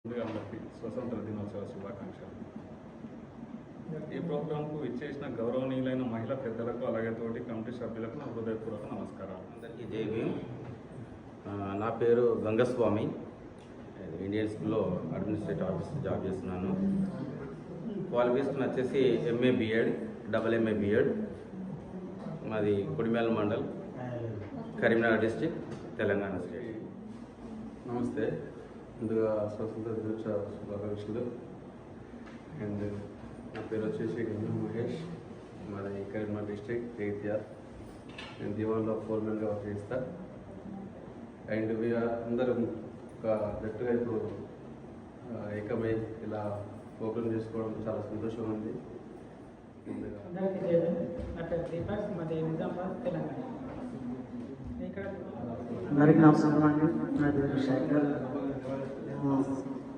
అందరికీ స్వతంత్ర దినోత్సవ శుభాకాంక్షలు. ఈ ప్రోగ్రాంకు ఇచ్చేసిన గౌరవనీయులైన మహిళా పెద్దలకు అలాగే తోటి కమిటీ సభ్యులకు నా హృదయపూర్వక నమస్కారాలు. అందరికీ జై భీమ్. నా పేరు గంగస్వామి. ఇండియన్ స్కూల్లో అడ్మినిస్ట్రేటివ్ ఆఫీసర్ జాబ్ చేస్తున్నాను. క్వాలిఫికేషన్ వచ్చేసి MA BEd, double MA BEd. మాది కొడిమేల మండల్, కరీంనగర్ డిస్టిక్, తెలంగాణ స్టేట్. నమస్తే. ముందుగా స్వతంత్ర దినోత్సవ శుభాకాంక్షలు. అండ్ నా పేరు వచ్చేసి గంగా మహేష్. మాది కరీంనగర్ డిస్ట్రిక్ట్, జగిత్యాల. నేను దివాన్లో ఫోర్మెన్గా వర్క్ చేస్తా. అండ్ అందరం ఒక గట్టుగా ఇప్పుడు ఏకమై ఇలా ప్రోగ్రామ్ చేసుకోవడం చాలా సంతోషంగా ఉంది. అందరికీ జై భీమ్. నా పేరు దీపక్, మాది నిజామాబాద్, తెలంగాణ. అందరికీ నమస్కారం అండి. నా పేరు శేఖర్.